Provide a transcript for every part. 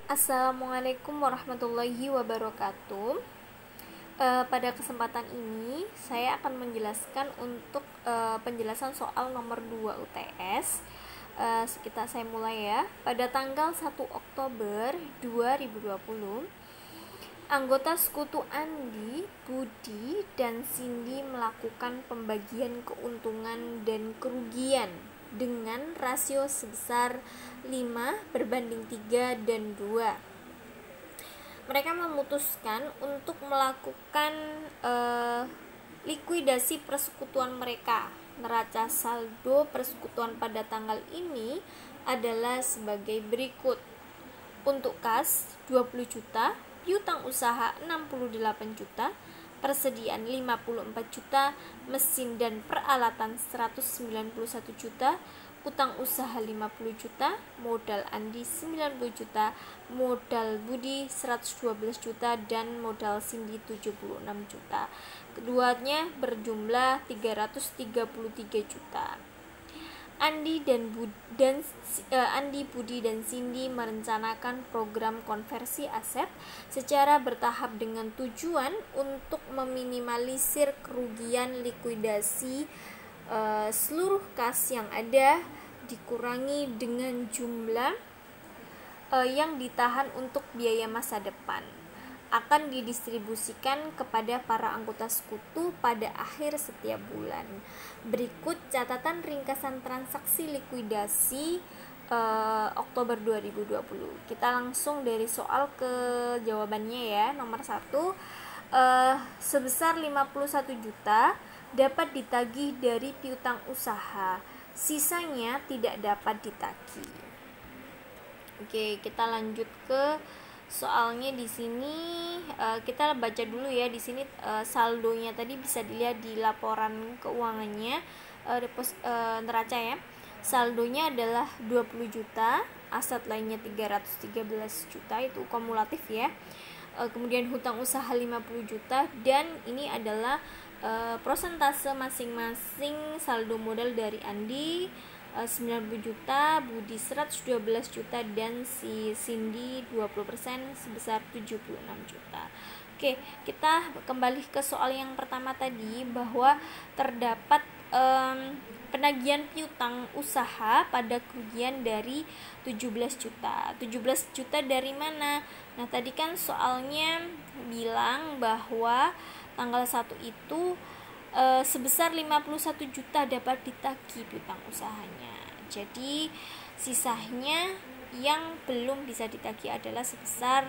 Assalamualaikum warahmatullahi wabarakatuh. Pada kesempatan ini saya akan menjelaskan untuk penjelasan soal nomor 2 UTS. Saya mulai ya. Pada tanggal 1 Oktober 2020, anggota sekutu Andi, Budi, dan Cindy melakukan pembagian keuntungan dan kerugian dengan rasio sebesar 5:3 dan 2. Mereka memutuskan untuk melakukan likuidasi persekutuan mereka. Neraca saldo persekutuan pada tanggal ini adalah sebagai berikut. Untuk kas 20 juta, piutang usaha 68 juta, persediaan 54 juta, mesin dan peralatan 191 juta, utang usaha 50 juta, modal Andi 90 juta, modal Budi 112 juta, dan modal Cindy 76 juta. Keduanya berjumlah 333 juta. Andi, Budi, dan Cindy merencanakan program konversi aset secara bertahap dengan tujuan untuk meminimalisir kerugian likuidasi seluruh kas yang ada dikurangi dengan jumlah yang ditahan untuk biaya masa depan akan didistribusikan kepada para anggota sekutu pada akhir setiap bulan. Berikut catatan ringkasan transaksi likuidasi Oktober 2020. Kita langsung dari soal ke jawabannya ya. Nomor 1, sebesar 51 juta dapat ditagih dari piutang usaha, sisanya tidak dapat ditagih. Oke, kita lanjut ke soalnya. Di sini kita baca dulu ya. Di sini saldonya tadi bisa dilihat di laporan keuangannya neraca ya. Saldonya adalah 20 juta, aset lainnya 313 juta, itu kumulatif ya. Kemudian hutang usaha 50 juta, dan ini adalah prosentase masing-masing saldo modal dari Andi 90 juta, Budi 112 juta, dan si Cindy 20% sebesar 76 juta. Oke, kita kembali ke soal yang pertama tadi, bahwa terdapat penagihan piutang usaha pada kerugian dari 17 juta. 17 juta dari mana? Nah, tadi kan soalnya bilang bahwa tanggal 1 itu sebesar 51 juta dapat ditagih piutang usahanya. Jadi sisanya yang belum bisa ditagih adalah sebesar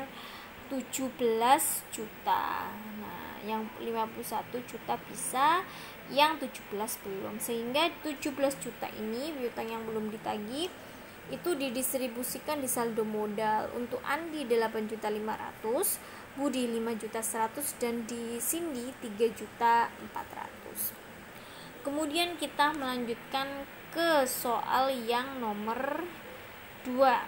17 juta. Nah, yang 51 juta bisa, yang 17 belum. Sehingga 17 juta ini piutang yang belum ditagih itu didistribusikan di saldo modal. Untuk Andi 8.500.000, Budi 5.100.000, dan di Cindy 3.400.000. Kemudian kita melanjutkan ke soal yang nomor 2.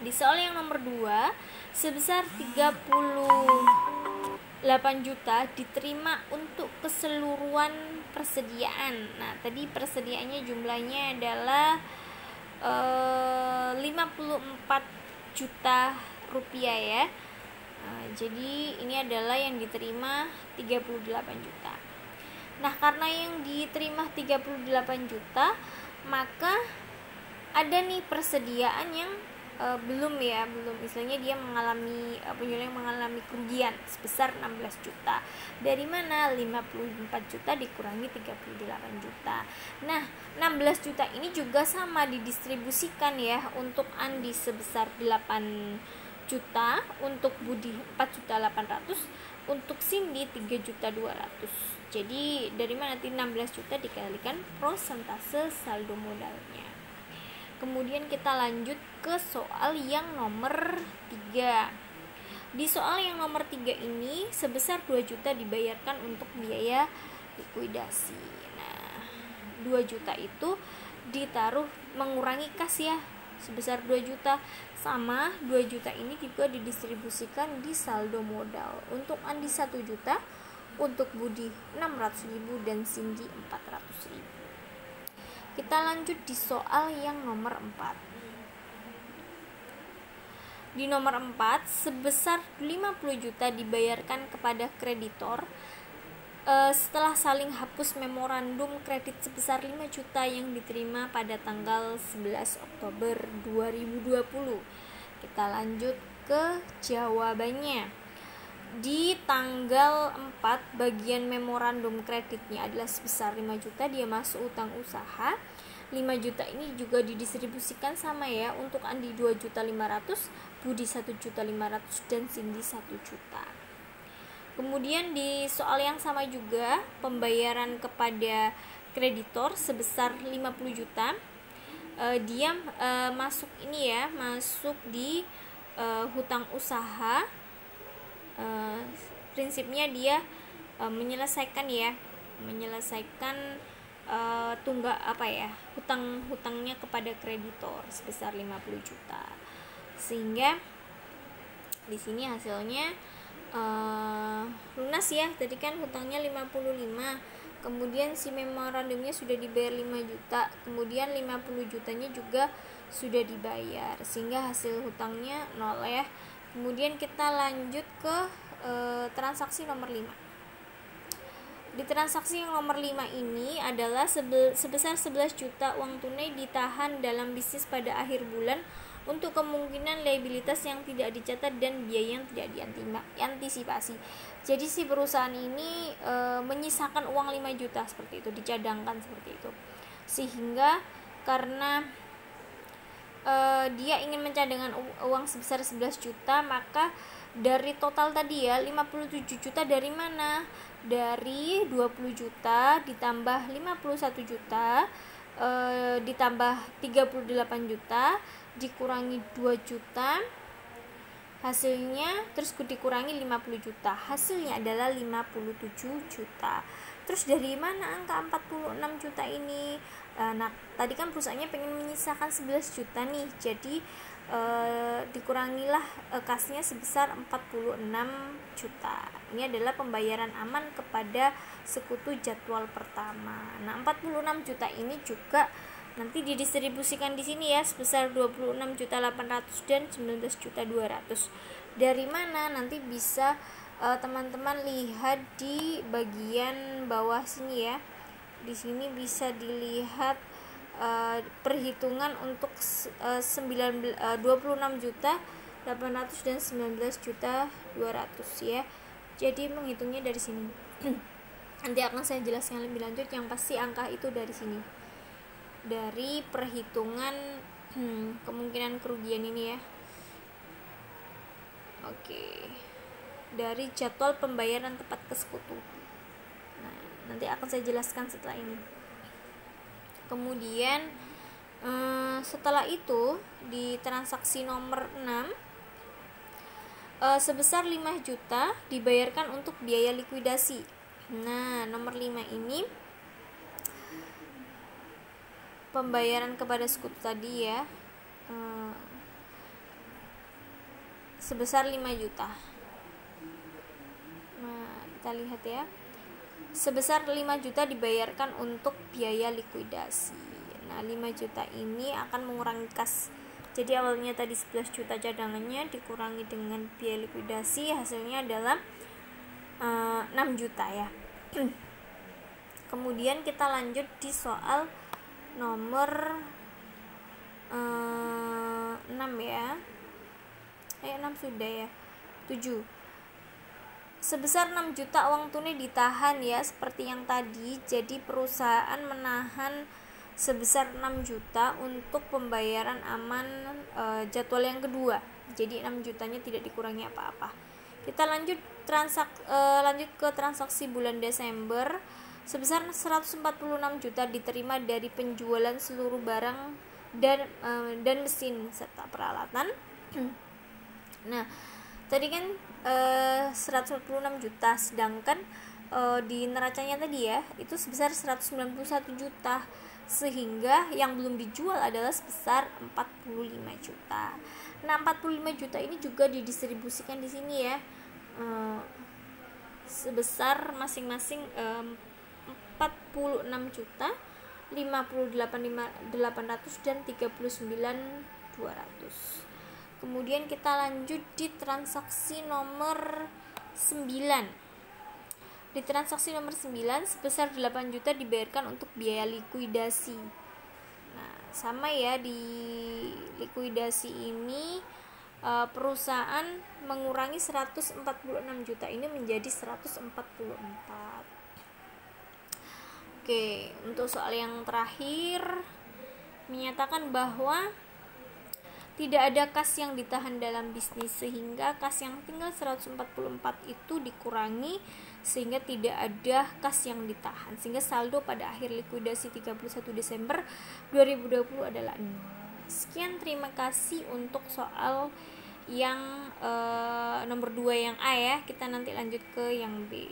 Di soal yang nomor 2, sebesar 38 juta diterima untuk keseluruhan persediaan. Nah, tadi persediaannya jumlahnya adalah 54 juta rupiah ya. Jadi ini adalah yang diterima 38 juta. Nah, karena yang diterima 38 juta, maka ada nih persediaan yang belum, misalnya dia mengalami kerugian sebesar 16 juta. Dari mana? 54 juta dikurangi 38 juta. Nah, 16 juta ini juga sama didistribusikan ya. Untuk Andi sebesar 8 juta, untuk Budi 4.800.000, untuk Cindy 3.200.000. Jadi dari mana nanti 16 juta dikalikan prosentase saldo modalnya. Kemudian kita lanjut ke soal yang nomor 3. Di soal yang nomor 3 ini sebesar 2 juta dibayarkan untuk biaya likuidasi. Nah, 2 juta itu ditaruh mengurangi kas ya, sebesar 2 juta. Sama 2 juta ini juga didistribusikan di saldo modal. Untuk Andi 1 juta, untuk Budi 600.000, dan Cindy 400.000. Kita lanjut di soal yang nomor 4. Di nomor 4, sebesar 50 juta dibayarkan kepada kreditor setelah saling hapus memorandum kredit sebesar 5 juta yang diterima pada tanggal 11 Oktober 2020. Kita lanjut ke jawabannya. Di tanggal 4, bagian memorandum kreditnya adalah sebesar 5 juta, dia masuk utang usaha. 5 juta ini juga didistribusikan sama ya, untuk Andi 2.500.000, Budi 1.500.000, dan Cindy 1 juta. Kemudian di soal yang sama juga, pembayaran kepada kreditor sebesar 50 juta. Dia masuk ini ya, masuk di hutang usaha. Prinsipnya dia menyelesaikan hutangnya kepada kreditor sebesar 50 juta. Sehingga di sini hasilnya lunas ya. Tadi kan hutangnya 55, kemudian si memorandumnya sudah dibayar 5 juta, kemudian 50 jutanya juga sudah dibayar, sehingga hasil hutangnya 0 ya. Kemudian kita lanjut ke transaksi nomor 5. Di transaksi yang nomor 5 ini adalah sebesar 11 juta uang tunai ditahan dalam bisnis pada akhir bulan untuk kemungkinan liabilitas yang tidak dicatat dan biaya yang tidak diantisipasi. Jadi si perusahaan ini menyisakan uang 5 juta seperti itu, dicadangkan seperti itu. Sehingga karena dia ingin mencadangkan uang sebesar 11 juta, maka dari total tadi ya 57 juta dari mana? Dari 20 juta ditambah 51 juta ditambah 38 juta dikurangi 2 juta, hasilnya terus dikurangi 50 juta, hasilnya adalah 57 juta. Terus dari mana angka 46 juta ini? Nah, tadi kan perusahaannya pengen menyisakan 11 juta nih, jadi dikurangilah kasnya sebesar 46 juta. Ini adalah pembayaran aman kepada sekutu jadwal pertama. Nah, 46 juta ini juga nanti didistribusikan di sini ya, sebesar 26.800.000 dan 19.200.000. Dari mana? Nanti bisa teman-teman lihat di bagian bawah sini ya. Di sini bisa dilihat perhitungan untuk 26.800.000 dan 19.200.000 ya. Jadi menghitungnya dari sini. Nanti akan saya jelaskan lebih lanjut, yang pasti angka itu dari sini. Dari perhitungan kemungkinan kerugian ini ya. Oke. Dari jadwal pembayaran tepat ke sekutu. Nah, nanti akan saya jelaskan setelah ini. Kemudian setelah itu di transaksi nomor 6 sebesar 5 juta dibayarkan untuk biaya likuidasi. Nah, nomor 5 ini pembayaran kepada sekutu tadi ya, sebesar 5 juta. Nah, kita lihat ya, sebesar 5 juta dibayarkan untuk biaya likuidasi. Nah, 5 juta ini akan mengurangi kas. Jadi awalnya tadi 11 juta cadangannya dikurangi dengan biaya likuidasi, hasilnya adalah 6 juta ya. Kemudian kita lanjut di soal nomor 6 ya. 6 sudah ya. 7. Sebesar 6 juta uang tunai ditahan ya, seperti yang tadi. Jadi perusahaan menahan sebesar 6 juta untuk pembayaran aman jadwal yang kedua. Jadi 6 jutanya tidak dikurangi apa-apa. Kita lanjut ke transaksi bulan Desember. Sebesar 146 juta diterima dari penjualan seluruh barang dan mesin serta peralatan. Nah, tadi kan 146 juta, sedangkan di neracanya tadi ya itu sebesar 191 juta, sehingga yang belum dijual adalah sebesar 45 juta. Nah, 45 juta ini juga didistribusikan di sini ya, sebesar masing-masing 46 juta, 58.800 dan 39.200. Kemudian kita lanjut di transaksi nomor 9. Di transaksi nomor 9 sebesar 8 juta dibayarkan untuk biaya likuidasi. Nah, sama ya, di likuidasi ini perusahaan mengurangi 146 juta ini menjadi 144. Oke, untuk soal yang terakhir menyatakan bahwa tidak ada kas yang ditahan dalam bisnis, sehingga kas yang tinggal 144 itu dikurangi sehingga tidak ada kas yang ditahan, sehingga saldo pada akhir likuidasi 31 Desember 2020 adalah 0. Sekian, terima kasih untuk soal yang nomor 2 yang A ya. Kita nanti lanjut ke yang B.